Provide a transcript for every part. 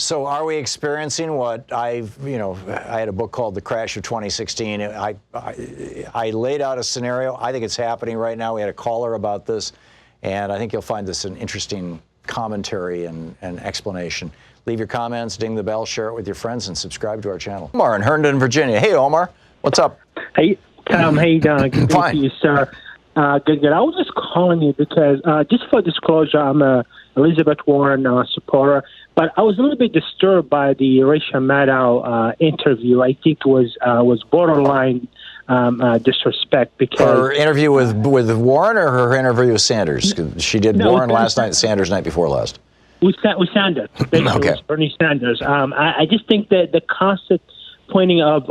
So are we experiencing what I had a book called The Crash of 2016. I laid out a scenario. I think it's happening right now. We had a caller about this, and I think you'll find this an interesting commentary and explanation. Leave your comments, ding the bell, share it with your friends, and subscribe to our channel. Omar in Herndon, Virginia. Hey, Omar. What's up? Hey, Tom. How you doing? Good to Fine. see you, sir. Good. I was just calling you because, just for disclosure, I'm a Elizabeth Warren supporter, but I was a little bit disturbed by the Rachel Maddow interview. I think it was borderline disrespect because her interview with Warren or her interview with Sanders? She did Warren last night, Sanders night before last. With Sanders, Okay. Bernie Sanders. I just think that the constant pointing of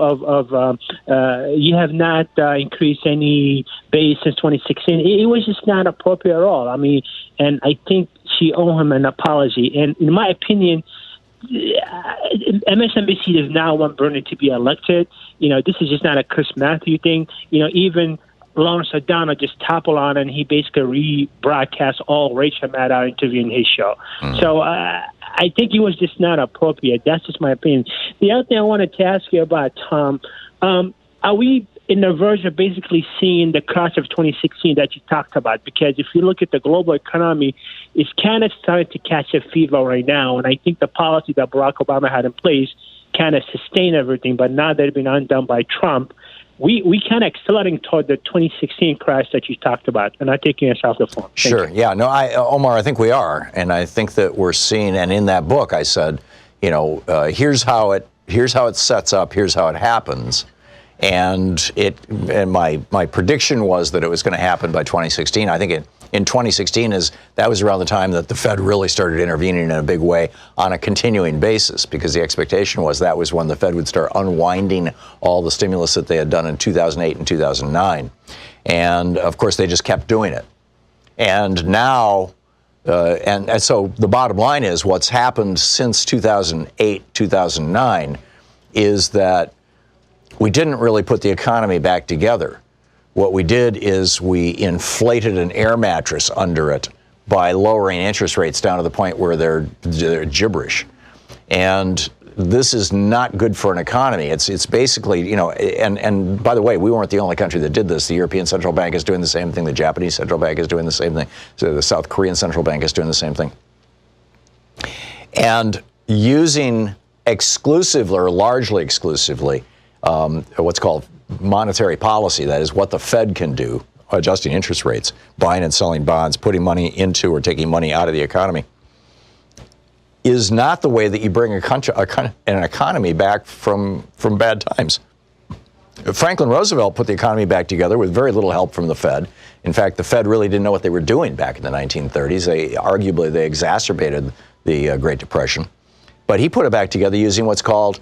you have not increased any base since 2016. It was just not appropriate at all. I mean, and I think she owed him an apology. And in my opinion, MSNBC does not want Bernie to be elected. This is just not a Chris Matthews thing. Even Lawrence O'Donnell just toppled on, and he basically rebroadcast all Rachel Maddow interview in his show. So I think it was just not appropriate. That's just my opinion. The other thing I wanted to ask you about, Tom, are we in the verge of basically seeing the crash of 2016 that you talked about? Because if you look at the global economy, it's kind of starting to catch a fever right now, and I think the policy that Barack Obama had in place kind of sustained everything, but now they've been undone by Trump. We kind of accelerating toward the 2016 crash that you talked about, and I'm taking us off the phone. Sure. Yeah. No, Omar, I think we are, and I think that we're seeing. And in that book, I said, here's how it sets up. Here's how it happens. And my prediction was that it was going to happen by 2016. I think in 2016 that was around the time that the Fed really started intervening in a big way on a continuing basis, because the expectation was that was when the Fed would start unwinding all the stimulus that they had done in 2008 and 2009. And of course, they just kept doing it. And now, and so the bottom line is what's happened since 2008, 2009 is that we didn't really put the economy back together. What we did is we inflated an air mattress under it by lowering interest rates down to the point where they're gibberish. And this is not good for an economy. It's basically, and by the way, we weren't the only country that did this. The European Central Bank is doing the same thing. The Japanese Central Bank is doing the same thing. So the South Korean Central Bank is doing the same thing. And using exclusively or largely exclusively what's called monetary policy, that is what the Fed can do, adjusting interest rates, buying and selling bonds, putting money into or taking money out of the economy, is not the way that you bring an economy back from bad times. Franklin Roosevelt put the economy back together with very little help from the Fed. In fact, the Fed really didn't know what they were doing back in the 1930s. Arguably, they exacerbated the Great Depression. But he put it back together using what's called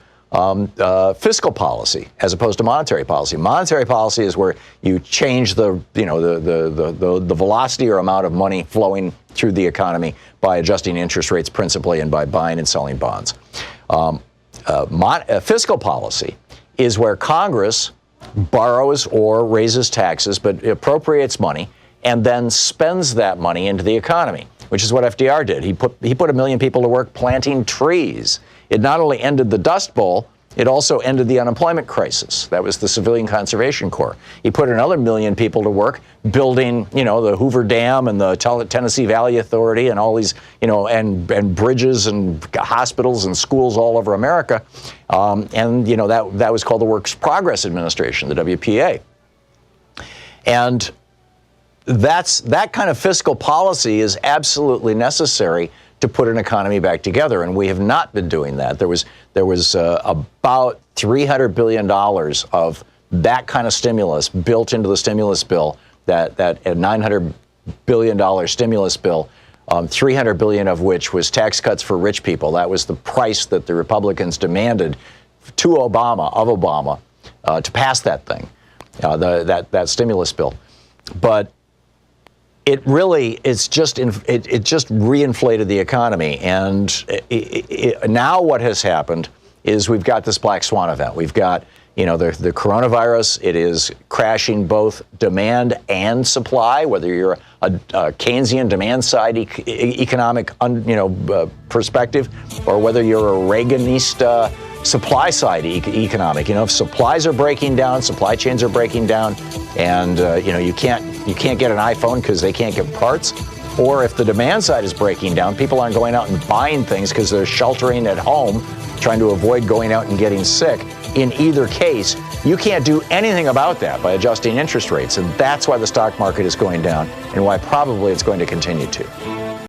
fiscal policy as opposed to monetary policy. Monetary policy is where you change the velocity or amount of money flowing through the economy by adjusting interest rates principally and by buying and selling bonds. Fiscal policy is where Congress borrows or raises taxes but appropriates money and then spends that money into the economy, which is what FDR did. He put 1 million people to work planting trees. It not only ended the Dust Bowl, it also ended the unemployment crisis. That was the Civilian Conservation Corps. He put another 1 million people to work building, the Hoover Dam and the Tennessee Valley Authority and all these, and bridges and hospitals and schools all over America. That was called the Works Progress Administration, the WPA. And that kind of fiscal policy is absolutely necessary to put an economy back together, and we have not been doing that. There was about $300 billion of that kind of stimulus built into the stimulus bill, that $900 billion stimulus bill, $300 billion of which was tax cuts for rich people. That was the price that the Republicans demanded to Obama to pass that thing, that stimulus bill. But it just reinflated the economy, and now what has happened is we've got this black swan event. We've got The coronavirus, it is crashing both demand and supply, whether you're a Keynesian demand side economic perspective, or whether you're a Reaganist supply side economic. If supplies are breaking down, supply chains are breaking down, and you can't get an iPhone because they can't get parts. Or if the demand side is breaking down, people aren't going out and buying things because they're sheltering at home, trying to avoid going out and getting sick. In either case, you can't do anything about that by adjusting interest rates. And that's why the stock market is going down and why probably it's going to continue to.